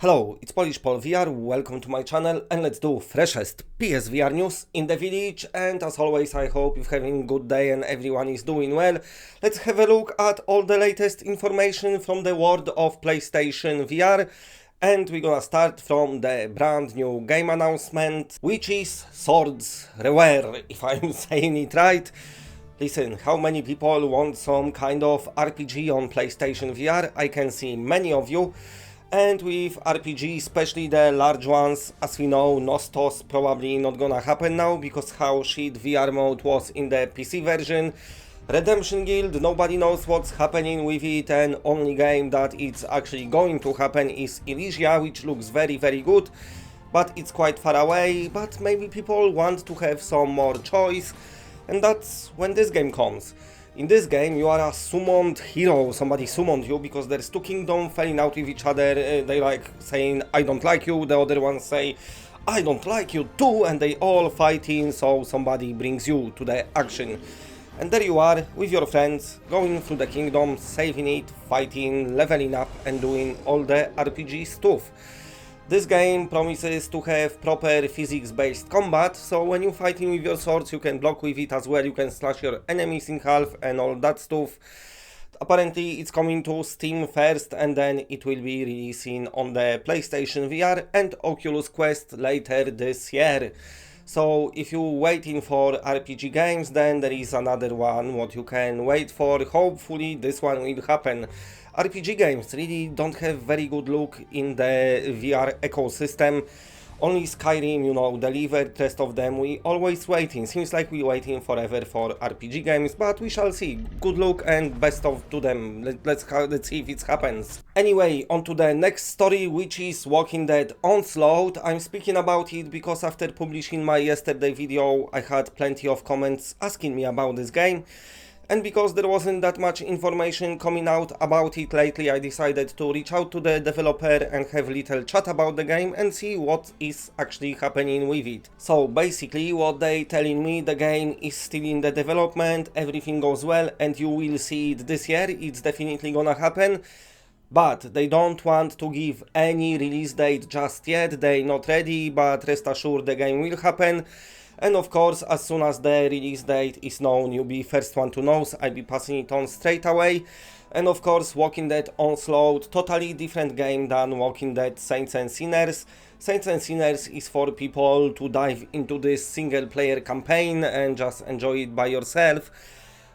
Hello, it's Polish Paul VR, welcome to my channel and let's do freshest PSVR news in the village, and as always I hope you're having a good day and everyone is doing well. Let's have a look at all the latest information from the world of PlayStation VR, and we're gonna start from the brand new game announcement, which is Swords REVERIE, if I'm saying it right. Listen, how many people want some kind of RPG on PlayStation VR? I can see many of you. And with RPG, especially the large ones, as we know, Nostos probably not gonna happen now because how shit VR mode was in the PC version. Redemption Guild, nobody knows what's happening with it, and only game that it's actually going to happen is Elysia, which looks very good, but it's quite far away. But maybe people want to have some more choice, and that's when this game comes. In this game, you are a summoned hero, somebody summoned you because there's two kingdoms falling out with each other, they like saying, I don't like you, the other ones say, I don't like you too, and they all fighting, so somebody brings you to the action. And there you are, with your friends, going through the kingdom, saving it, fighting, leveling up, and doing all the RPG stuff. This game promises to have proper physics-based combat, so when you're fighting with your swords you can block with it as well, you can slash your enemies in half and all that stuff. Apparently it's coming to Steam first and then it will be releasing on the PlayStation VR and Oculus Quest later this year. So if you're waiting for RPG games, then there is another one what you can wait for. Hopefully this one will happen. RPG games really don't have very good look in the VR ecosystem. Only Skyrim, you know, delivered. Rest of them we always waiting. Seems like we're waiting forever for RPG games, but we shall see. Good luck and best of to them. Let's see if it happens. Anyway, on to the next story, which is Walking Dead Onslaught. I'm speaking about it because after publishing my yesterday video, I had plenty of comments asking me about this game. And because there wasn't that much information coming out about it lately, I decided to reach out to the developer and have a little chat about the game and see what is actually happening with it. So basically what they telling me, the game is still in the development, everything goes well and you will see it this year, it's definitely gonna happen. But they don't want to give any release date just yet, they're not ready, but rest assured the game will happen. And of course, as soon as the release date is known, you'll be first one to know, so I'll be passing it on straight away. And of course, Walking Dead Onslaught, totally different game than Walking Dead Saints and Sinners. Saints and Sinners is for people to dive into this single player campaign and just enjoy it by yourself.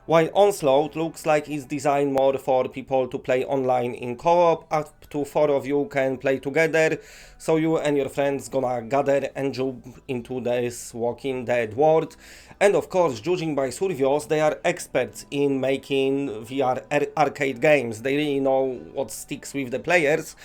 While Onslaught looks like it's designed more for people to play online in co-op, up to 4 of you can play together, so you and your friends gonna gather and jump into this Walking Dead world. And of course, judging by Survios, they are experts in making VR arcade games, they really know what sticks with the players.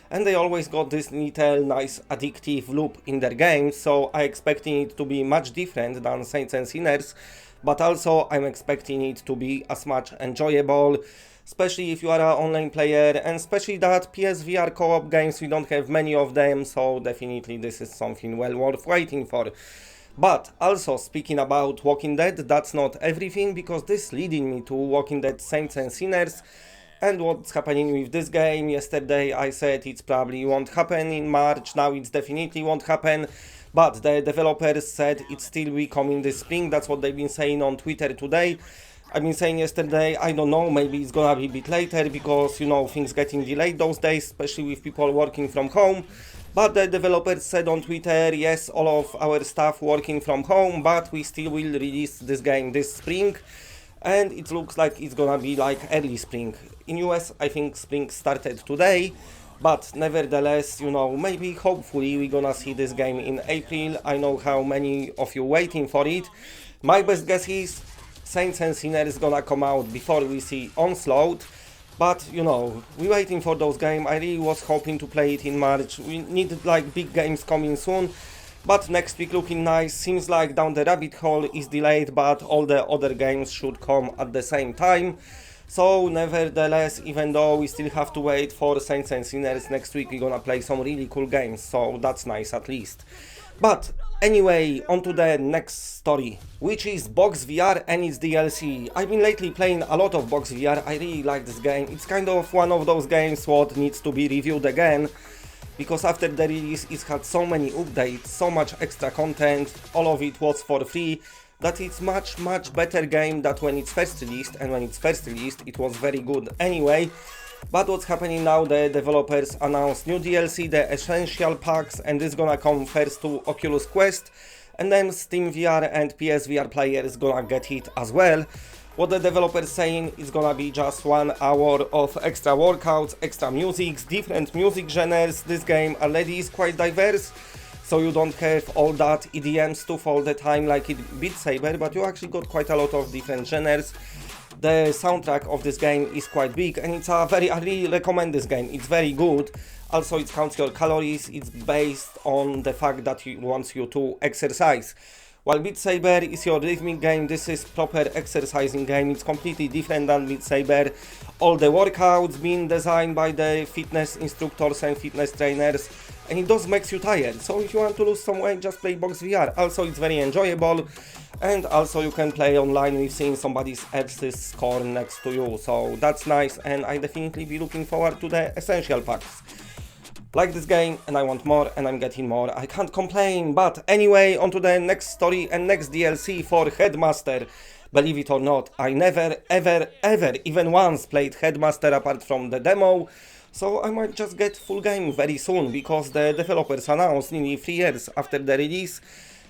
And they always got this little nice addictive loop in their games, so I'm expecting it to be much different than Saints and Sinners. But also I'm expecting it to be as much enjoyable, especially if you are an online player, and especially that PSVR co-op games, we don't have many of them, so definitely this is something well worth waiting for. But also speaking about Walking Dead, that's not everything, because this leading me to Walking Dead Saints and Sinners. And what's happening with this game? Yesterday I said it probably won't happen in March, now it definitely won't happen. But the developers said it still will come in this spring, that's what they've been saying on Twitter today. I've been saying yesterday, I don't know, maybe it's gonna be a bit later because, you know, things getting delayed those days, especially with people working from home. But the developers said on Twitter, yes, all of our staff working from home, but we still will release this game this spring. And it looks like it's gonna be like early spring. In US, I think spring started today. But nevertheless, you know, maybe hopefully we're gonna see this game in April. I know how many of you waiting for it. My best guess is Saints and Sinners gonna come out before we see Onslaught. But, you know, we're waiting for those games. I really was hoping to play it in March. We need like big games coming soon. But next week looking nice. Seems like Down the Rabbit Hole is delayed, but all the other games should come at the same time. So nevertheless, even though we still have to wait for Saints and Sinners, next week we're gonna play some really cool games, so that's nice at least. But anyway, on to the next story, which is Box VR and its DLC. I've been lately playing a lot of Box VR, I really like this game. It's kind of one of those games what needs to be reviewed again. because after the release it had so many updates, so much extra content, all of it was for free, that it's much better game than when it's first released, and when it's first released it was very good anyway. But what's happening now, the developers announced new DLC, the Essential Packs, and it's gonna come first to Oculus Quest, and then Steam VR and PSVR players gonna get it as well. What the developers saying is gonna be just 1 hour of extra workouts, extra music, different music genres. This game already is quite diverse, so you don't have all that EDM stuff all the time like it Beat Saber, but you actually got quite a lot of different genres. The soundtrack of this game is quite big, and it's a I really recommend this game, it's very good. Also it counts your calories, it's based on the fact that it wants you to exercise. While Beat Saber is your rhythmic game, this is proper exercising game. It's completely different than Beat Saber. All the workouts being designed by the fitness instructors and fitness trainers, and it does makes you tired. So if you want to lose some weight, just play Box VR. Also it's very enjoyable, and also you can play online with seeing somebody else's score next to you. So that's nice, and I definitely be looking forward to the Essential Packs. Like this game, and I want more, and I'm getting more, I can't complain. But anyway, on to the next story and next DLC for Headmaster. Believe it or not, I never ever even once played Headmaster apart from the demo, so I might just get full game very soon, because the developers announced nearly 3 years after the release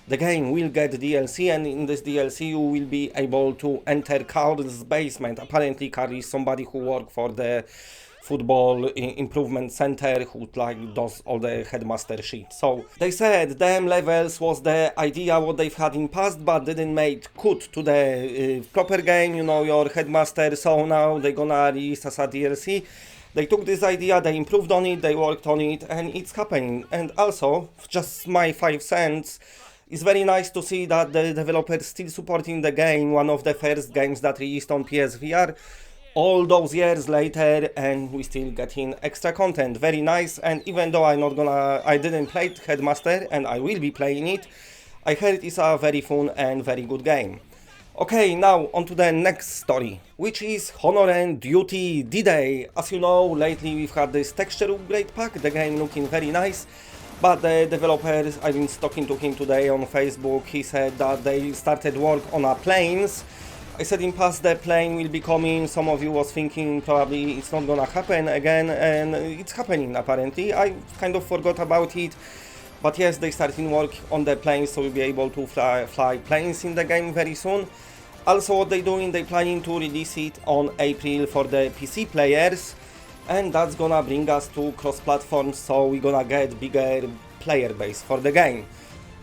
the game will get DLC, and in this DLC you will be able to enter Carl's basement. Apparently Carl is somebody who worked for the football improvement center, who like does all the Headmaster shit. So they said them levels was the idea what they've had in past, but didn't make cut to the proper game, you know, your Headmaster. So now they're gonna release as a DLC. They took this idea, they improved on it, they worked on it, and it's happening. And also, just my 5 cents, it's very nice to see that the developers still supporting the game, one of the first games that released on PSVR all those years later, and we still getting extra content. Very nice. And even though I didn't play Headmaster, and I will be playing it, I heard it's a very fun and very good game. Okay, now on to the next story, which is Honor and Duty D-Day. As you know, lately we've had this texture upgrade pack, the game looking very nice. But the developers, I've been talking to him today on Facebook, he said that they started work on a planes. I said in past the plane will be coming, some of you was thinking probably it's not gonna happen again, and it's happening apparently. I kind of forgot about it, but yes, they started work on the planes, so we'll be able to fly planes in the game very soon. Also what they're doing, they're planning to release it on April for the PC players, and that's gonna bring us to cross-platform, so we're gonna get bigger player base for the game.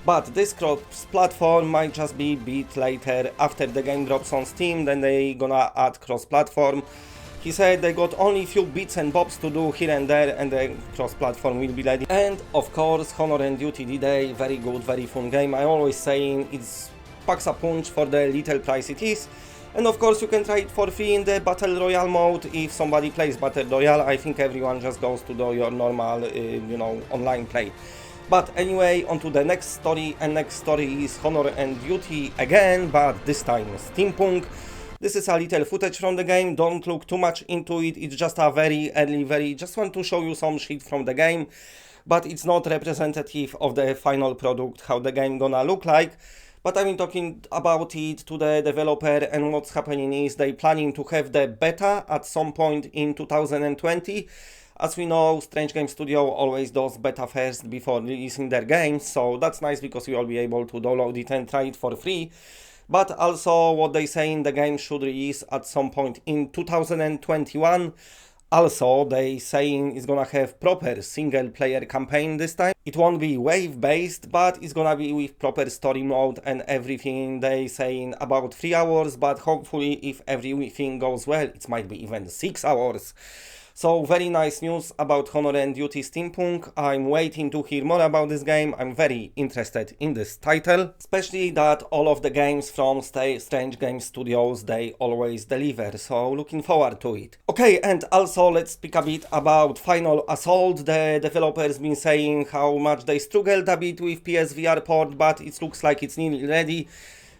But this cross-platform might just be a bit later, after the game drops on Steam, then they gonna add cross-platform. He said they got only few bits and bobs to do here and there, and the cross-platform will be ready. And of course, Honor and Duty D-Day, very good, very fun game. I always saying it's packs a punch for the little price it is. And of course you can try it for free in the Battle Royale mode if somebody plays Battle Royale. I think everyone just goes to do your normal, you know, online play. But anyway, on to the next story, and next story is Honor and Duty again, but this time Steampunk. This is a little footage from the game, don't look too much into it, it's just a very early, just want to show you some shit from the game, but it's not representative of the final product, how the game gonna look like. But I've been talking about it to the developer, and what's happening is they planning to have the beta at some point in 2020. As we know, Strange Game Studio always does beta first before releasing their games, so that's nice because we will be able to download it and try it for free. But also what they saying, the game should release at some point in 2021. Also, they saying it's gonna have proper single player campaign this time. It won't be wave based, but it's gonna be with proper story mode and everything. They saying about 3 hours, but hopefully if everything goes well, it might be even 6 hours. So very nice news about Honor and Duty Steampunk. I'm waiting to hear more about this game. I'm very interested in this title, especially that all of the games from Strange Game Studios, they always deliver, so looking forward to it. Okay, and also let's speak a bit about Final Assault. The developers been saying how much they struggled a bit with PSVR port, but it looks like it's nearly ready.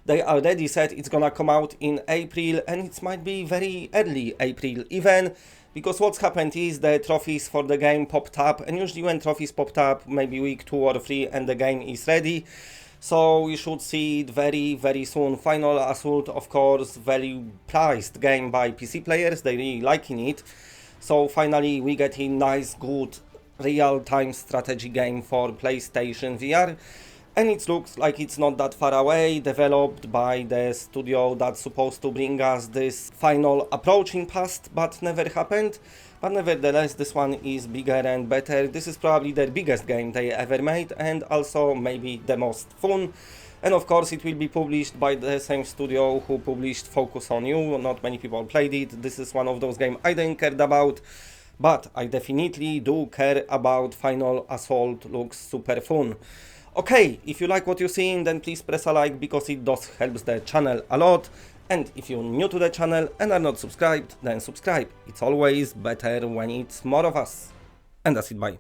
They already said it's gonna come out in April, and it might be very early April even. Because what's happened is the trophies for the game popped up, and usually when trophies popped up, maybe week 2 or 3 and the game is ready. So we should see it very soon. Final Assault, of course, very prized game by PC players, they really liking it. So finally we get a nice, good, real-time strategy game for PlayStation VR. And it looks like it's not that far away, developed by the studio that's supposed to bring us this final approach in past, but never happened. But nevertheless, this one is bigger and better. This is probably their biggest game they ever made, and also maybe the most fun. And of course it will be published by the same studio who published Focus on You. Not many people played it. This is one of those games I didn't care about, but I definitely do care about Final Assault. Looks super fun. Okay, if you like what you're seeing, then please press a like, because it does helps the channel a lot. And if you're new to the channel and are not subscribed, then subscribe. It's always better when it's more of us. And that's it, bye.